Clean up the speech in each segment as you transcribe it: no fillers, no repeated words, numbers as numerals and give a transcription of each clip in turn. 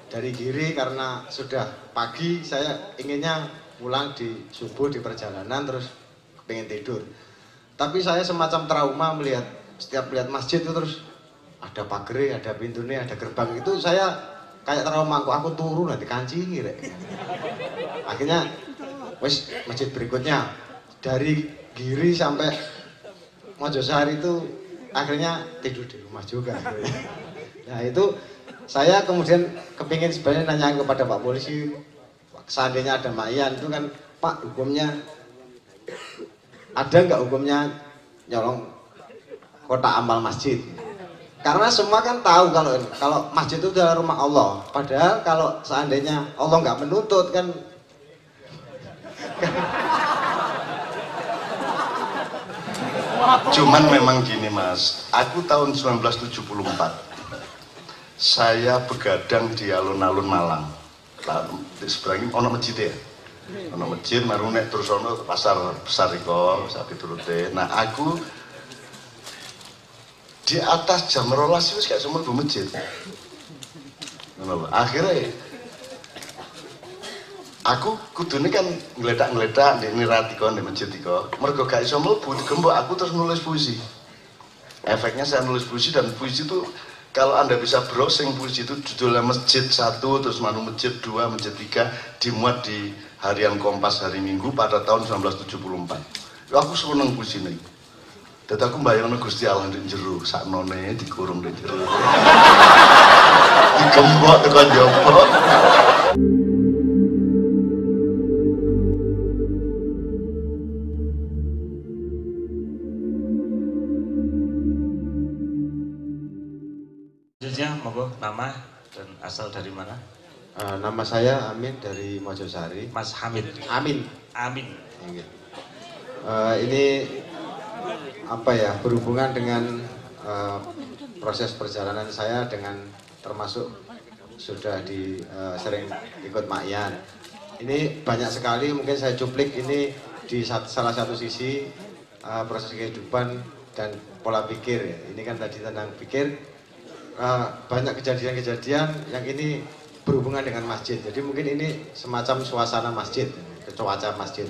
Dari Giri karena sudah pagi, saya inginnya pulang di subuh di perjalanan terus pengen tidur. Tapi saya semacam trauma melihat setiap lihat masjid itu terus ada pagar, ada pintunya, ada gerbang, itu saya kayak trauma, kok aku turun nanti kancingi rek. Akhirnya wes masjid berikutnya dari Giri sampai Mojosari itu akhirnya tidur di rumah juga. Nah itu saya kemudian kepingin sebenarnya nanya kepada Pak Polisi, seandainya ada Mayan itu kan Pak, hukumnya ada nggak hukumnya nyolong kotak amal masjid? Karena semua kan tahu kalau masjid itu adalah rumah Allah. Padahal kalau seandainya Allah nggak menuntut kan. Cuman memang gini Mas, aku tahun 1974 saya begadang di alun-alun Malang. Lalu di seberangnya ono masjid ya. Ono masjid marunek terus ono pasar besar iko sapi turute. Nah, aku di atas jam 12 itu kayak semua di masjid. Akhirnya aku kudune kan ngeledak di Niratiko di masjid iko. Mergo gak iso mlebu digembok aku terus nulis puisi. Efeknya saya nulis puisi dan puisi itu kalau Anda bisa browsing puisi itu judulnya Masjid 1, terus Manu Masjid 2, Masjid 3 dimuat di Harian Kompas hari Minggu pada tahun 1974. Aku seneng puisi ini. Dan aku bayangin Gusti Allah di jero, saknone dikurung di jero. Digembok tekan jopo. Monggo, nama dan asal dari mana? Nama saya Amin dari Mojosari. Mas Hamid. Amin. Ini apa ya, berhubungan dengan proses perjalanan saya dengan termasuk sudah sering ikut Makyan. Ini banyak sekali mungkin saya cuplik ini di salah satu sisi proses kehidupan dan pola pikir ya. Ini kan tadi tentang pikir. Banyak kejadian-kejadian yang ini berhubungan dengan masjid. Jadi mungkin ini semacam suasana masjid, cuaca masjid.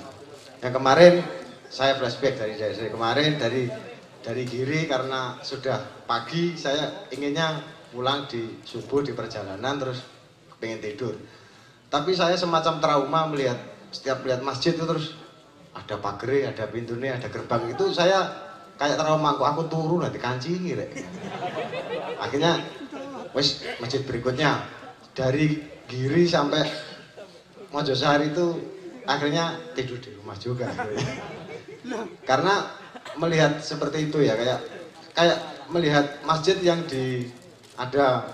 Yang kemarin saya flashback dari kemarin dari Giri karena sudah pagi, saya inginnya pulang di subuh di perjalanan terus pengen tidur. Tapi saya semacam trauma melihat setiap lihat masjid itu terus ada pagar, ada pintunya, ada gerbang, itu saya kayak trauma, kok aku turun nanti kancingi rek. Akhirnya wes masjid berikutnya dari Giri sampai Mojosari itu akhirnya tidur di rumah juga. Karena melihat seperti itu ya, kayak melihat masjid yang ada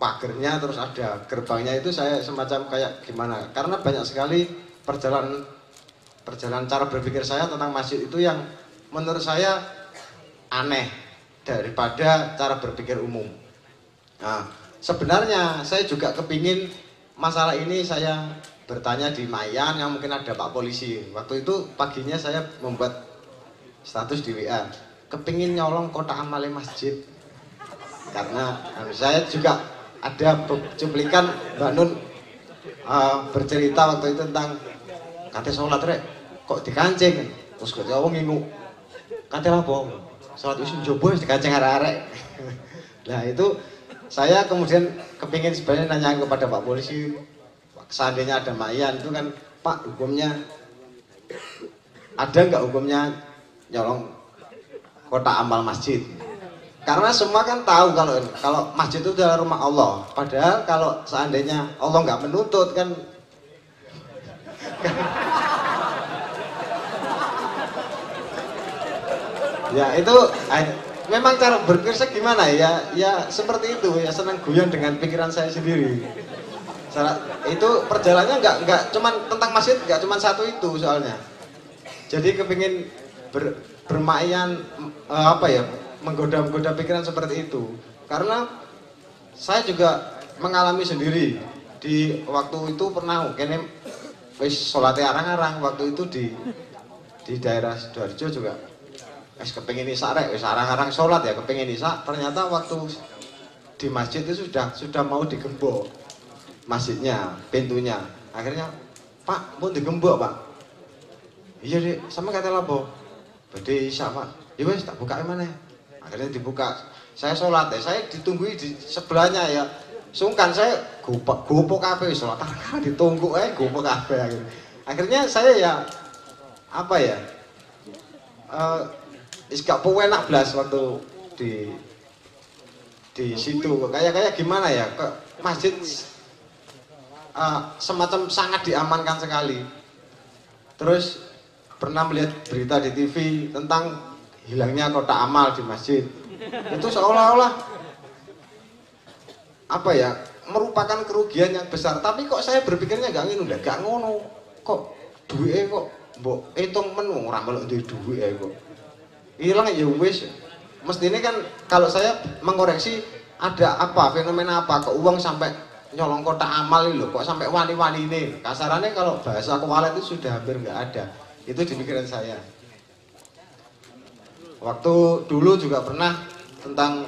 pagernya terus ada gerbangnya, itu saya semacam kayak gimana, karena banyak sekali perjalanan cara berpikir saya tentang masjid itu yang menurut saya aneh daripada cara berpikir umum. Nah, sebenarnya saya juga kepingin masalah ini saya bertanya di Mayan yang mungkin ada Pak Polisi. Waktu itu paginya saya membuat status di WA, kepingin nyolong kotak amal masjid. Karena saya juga ada cuplikan Mbak Nun bercerita waktu itu tentang kate sholat rek, kok dikancing, terus kok jauh ngingu, kate apa? Sholat usul jobo dikancing arek-arek. Nah itu saya kemudian kepingin sebenarnya nanya kepada Pak Polisi, seandainya ada Mayan itu kan Pak, hukumnya ada nggak hukumnya nyolong kotak amal masjid? Karena semua kan tahu kalau masjid itu adalah rumah Allah. Padahal kalau seandainya Allah nggak menuntut kan. Ya itu memang cara berpikir saya gimana ya seperti itu ya, senang guyon dengan pikiran saya sendiri. Itu perjalanannya nggak cuman tentang masjid, nggak cuman satu itu soalnya. Jadi kepingin bermain menggoda-goda pikiran seperti itu, karena saya juga mengalami sendiri di waktu itu pernah kene wis sholatnya arang-arang waktu itu di daerah Sidoarjo juga. Kepingin isak rek, wis arang-arang sholat ya, kepingin isak, ternyata waktu di masjid itu sudah mau digembok. masjidnya, pintunya. Akhirnya, Pak, mau digembok Pak. Iya deh, sama kata lapo. Badhe isya Pak. Ya wes tak buka mana. Akhirnya dibuka. Saya sholat ya, saya ditunggu di sebelahnya ya. Sungkan saya gopo kafe sholat karena ditunggu gopo kafe akhirnya saya ya apa ya gak enak belas waktu di situ kayak gimana ya ke masjid semacam sangat diamankan sekali. Terus pernah melihat berita di TV tentang hilangnya kotak amal di masjid. Itu seolah-olah apa ya merupakan kerugian yang besar. Tapi kok saya berpikirnya gak ngono. Kok duitnya kok mbok hitung men ora melok duwe duit kok. Hilang ya wis. Mestinya kan kalau saya mengoreksi ada apa fenomena apa kok uang sampai nyolong kotak amal ini loh, kok sampai wani-wani ini. Kasarannya kalau bahasa kewalet itu sudah hampir nggak ada. Itu di pikiran saya. Waktu dulu juga pernah tentang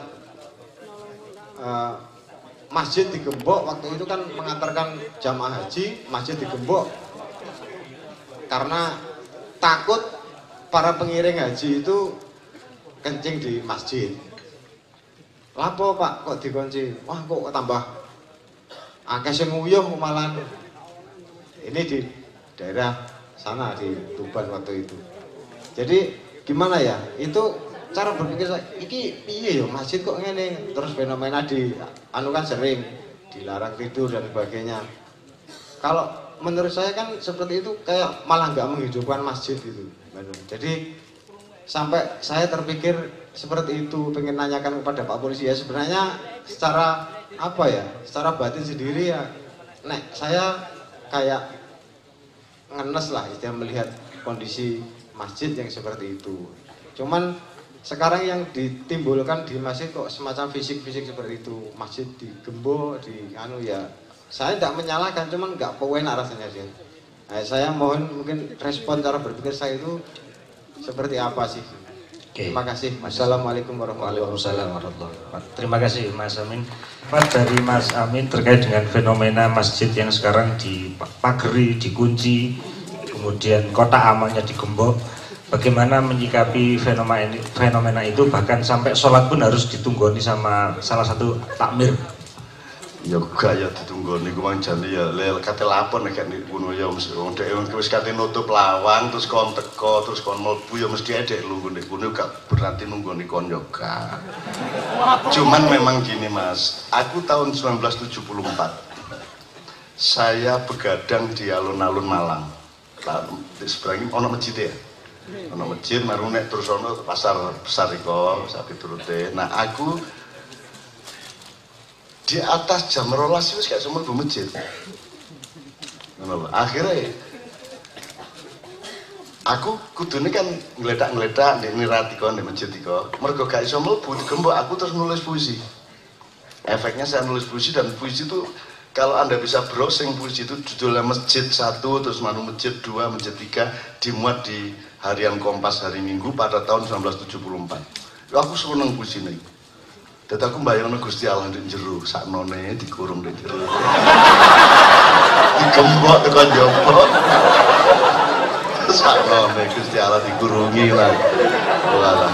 masjid digembok. Waktu itu kan mengantarkan jamaah haji, masjid digembok karena takut para pengiring haji itu kencing di masjid. Lapo Pak kok dikunci? Wah kok tambah akeh sing nguyuh malahan. Ini di daerah sana di Tuban waktu itu. Jadi gimana ya? Itu cara berpikir saya, iki piye yo masjid kok ngene. Terus fenomena di anu kan sering dilarang tidur dan sebagainya. Kalau menurut saya kan seperti itu kayak malah nggak menghidupkan masjid gitu. Jadi sampai saya terpikir seperti itu, pengen nanyakan kepada Pak Polisi ya sebenarnya secara apa ya, secara batin sendiri ya, saya kayak ngenes lah istilah melihat kondisi masjid yang seperti itu. Cuman sekarang yang ditimbulkan di masjid kok semacam fisik-fisik seperti itu, masjid digembok, di anu ya, saya tidak menyalahkan, cuman nggak pewenak rasanya sih. Nah, saya mohon mungkin respon cara berpikir saya itu seperti apa sih? Oke. Terima kasih. Assalamualaikum warahmatullahi wabarakatuh. Terima kasih Mas Amin. Pak, dari Mas Amin terkait dengan fenomena masjid yang sekarang dipageri, dikunci, kemudian kotak amalnya digembok. Bagaimana menyikapi fenomena itu, bahkan sampai sholat pun harus ditunggoni sama salah satu takmir. Ya gak ya ditunggoni, gue mang jane ya lel kate lapor nek nek ngono ya mesti wong dhek wis kate nutup lawang terus kon teko terus kon mlebu ya mesti edek lungguh nek ngono gak berarti nunggoni kon yo gak. Cuman memang gini Mas, aku tahun 1974 saya begadang di alun-alun Malang. Di seberang ono masjid ya. Ono masjid marung nek terus ono pasar besar iko sak piturute. Nah, aku di atas jam 12 wis gak semua mlebu masjid. Ngono lho. Akhirnya aku kudune kan ngledak-ngledak nek nirati kon nek masjid iko. Mergo gak iso mlebu digembok aku terus nulis puisi. Efeknya saya nulis puisi dan puisi itu kalau Anda bisa browsing puisi itu judulnya Masjid 1, terus Manu Masjid 2, Masjid 3 dimuat di Harian Kompas hari Minggu pada tahun 1974. Aku seneng puisi ini. Dan aku bayangin Gusti Allah di jero, saknone dikurung di jero. Digembok tekan jopo. Saknone Gusti Allah dikurungi lah. Walah.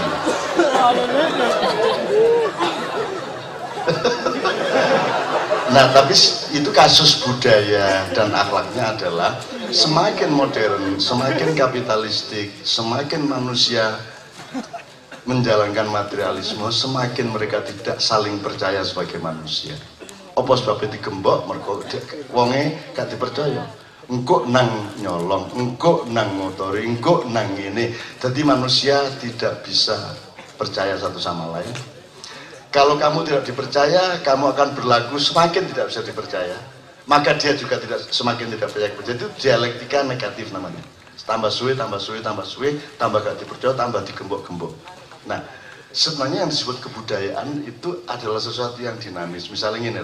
Nah, tapi itu kasus budaya dan akhlaknya adalah semakin modern, semakin kapitalistik, semakin manusia menjalankan materialisme, semakin mereka tidak saling percaya sebagai manusia. Apa sebabnya digembok? Mergo wonge gak dipercaya. Engko nang nyolong, engko nang ngotori, engko nang ngene. Jadi manusia tidak bisa percaya satu sama lain. Kalau kamu tidak dipercaya, kamu akan berlaku semakin tidak bisa dipercaya. Maka dia juga semakin tidak percaya. Jadi itu dialektika negatif namanya. Tambah suwe, tambah suwe, tambah suwe, tambah gak dipercaya, tambah digembok-gembok. Nah, sebenarnya yang disebut kebudayaan itu adalah sesuatu yang dinamis. Misalnya ini,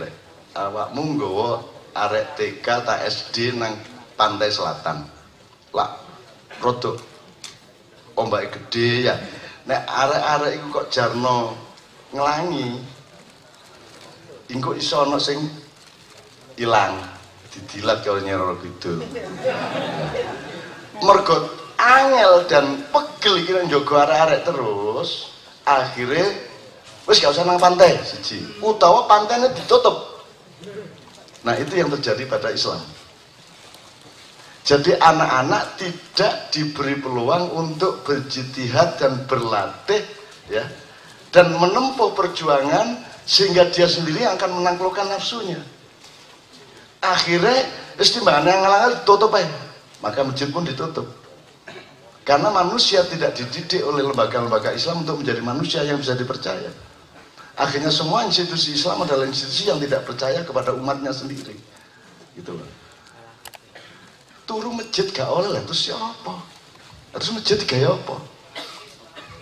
awakmu nggawa arek TK ta SD nang pantai selatan. Lah, rodok ombak gede ya. Nek arek-arek iku kok jarno nglangi, engko iso ana sing hilang, didilat kalau Nyai Roro Kidul. Mergo angel dan pegel iki njogo arek-arek terus, akhirnya wis gak usah nang pantai siji, utawa pantainya ditutup. Nah, itu yang terjadi pada Islam. Jadi anak-anak tidak diberi peluang untuk berjihad dan berlatih, ya, dan menempuh perjuangan sehingga dia sendiri akan menaklukkan nafsunya. Akhirnya istimbangan yang ngalang ditutup aja, maka masjid pun ditutup. Karena manusia tidak dididik oleh lembaga-lembaga Islam untuk menjadi manusia yang bisa dipercaya. Akhirnya semua institusi Islam adalah institusi yang tidak percaya kepada umatnya sendiri. Gitu loh. Turu masjid gak oleh lah, terus siapa? Terus masjid gaya apa?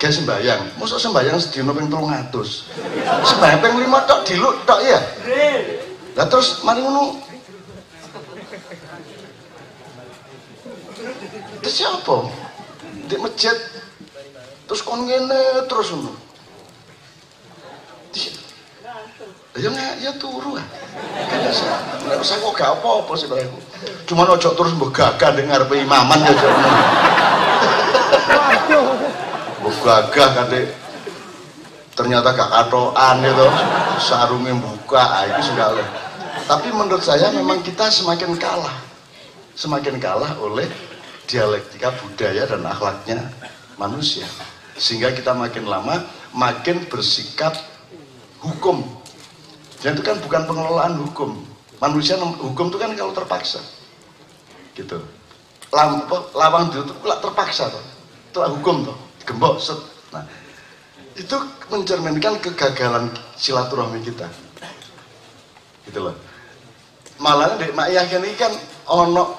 Gaya sembahyang, masa sembahyang sedina ping 300. Sembahyang ping 5 tok diluk tok ya. Lah terus mari ngono. Terus siapa? Di masjid terus kon ngene terus ngono. Ya turu ah. Nek usah kok gak apa-apa sih bareku. Cuman ojo terus mbok gagah ning ngarepe imaman ya ojo. Mbok gagah kate ternyata gak katokan itu, sarungnya buka, itu sudah oleh. Tapi menurut saya memang kita semakin kalah oleh dialektika budaya dan akhlaknya manusia, sehingga kita makin lama makin bersikap hukum. Dan itu kan bukan pengelolaan hukum. Manusia hukum itu kan kalau terpaksa, gitu. Lawang itu terpaksa toh. Itu hukum toh, gembok set. Nah, itu mencerminkan kegagalan silaturahmi kita, gitu loh. Malah dek mak yakin ini kan ono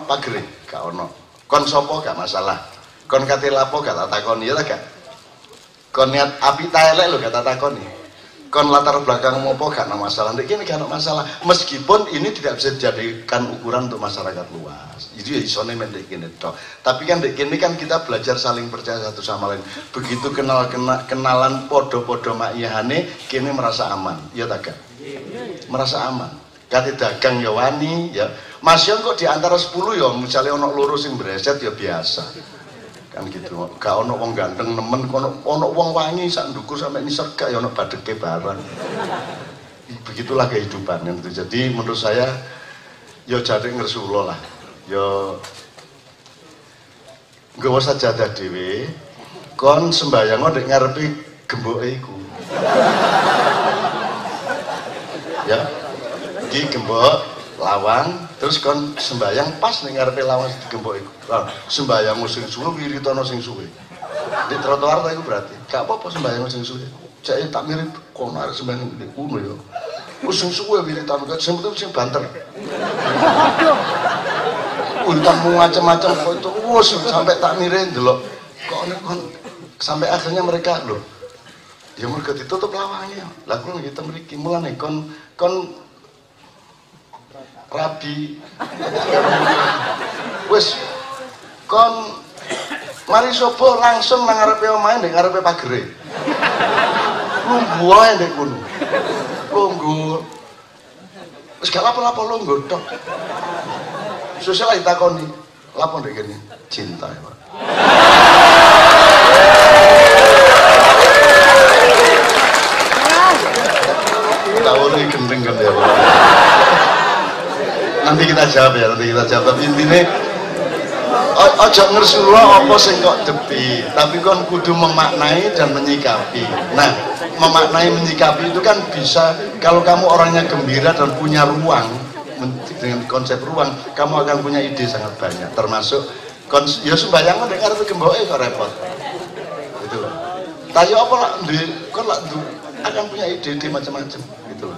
pagere, gak ono. Kon sopo gak masalah. Kon kate lapo gak tak takoni ya gak. Kon niat api taelek lho gak tak takoni. Kon latar belakang ngopo gak ada masalah. Dek ini gak ada masalah. Meskipun ini tidak bisa dijadikan ukuran untuk masyarakat luas. Itu ya isone mendek gini toh. Tapi kan dek ini kan kita belajar saling percaya satu sama lain. Begitu kenalan podo-podo makyahane kini merasa aman. Iya tak gak? Merasa aman. Kate dagang ya wani ya. Mas Yon kok di antara 10 ya misalnya ono loro sing breset ya biasa. Kan gitu, gak ono wong ganteng nemen, ono wong wangi sak ndukur sampai nisor gak ya ono badeke barang. Begitulah kehidupan yang itu. Jadi menurut saya yo jare ngersulo lah. Yo nggawa sajadah dhewe kon sembahyang ndek ngarepe gemboke iku. Ya. Iki gembok lawang terus kon sembahyang pas ning ngarepe lawang digembok iku. Sembahyang sing suwe wiritana sing suwe. Di trotoar ta iku berarti. Gak apa-apa sembahyang sing suwe. Cek tak mirip kono arek sembahyang di kuno ya. Wis sing suwe wiritana sing penting sing banter. Untamu macam-macam kok itu wis sampai tak mirip ndelok. Kok sampai akhirnya mereka lho. Ya mergo ditutup lawangnya. Lah kulo nggih ten mriki mulane kon rabi wis kon mari sopo langsung nang ngarepe omahe ndek ngarepe pagere lungguh ae ndek kono lungguh wis gak apa-apa lungguh tok sesuk lagi takoni lapo ndek kene cinta ya Pak tawone gendeng kan ya Pak. Nanti kita jawab ya, tapi intinya ojo ngersulo apa sing kok depi, tapi kon kudu memaknai dan menyikapi. Nah, memaknai menyikapi itu kan bisa kalau kamu orangnya gembira dan punya ruang dengan konsep ruang, kamu akan punya ide sangat banyak, termasuk ya sembahyang nek arep gemboke kok repot. Gitu loh. Tayo apa lah kon lah akan punya ide macam-macam gitu loh.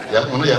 Ya ngono ya.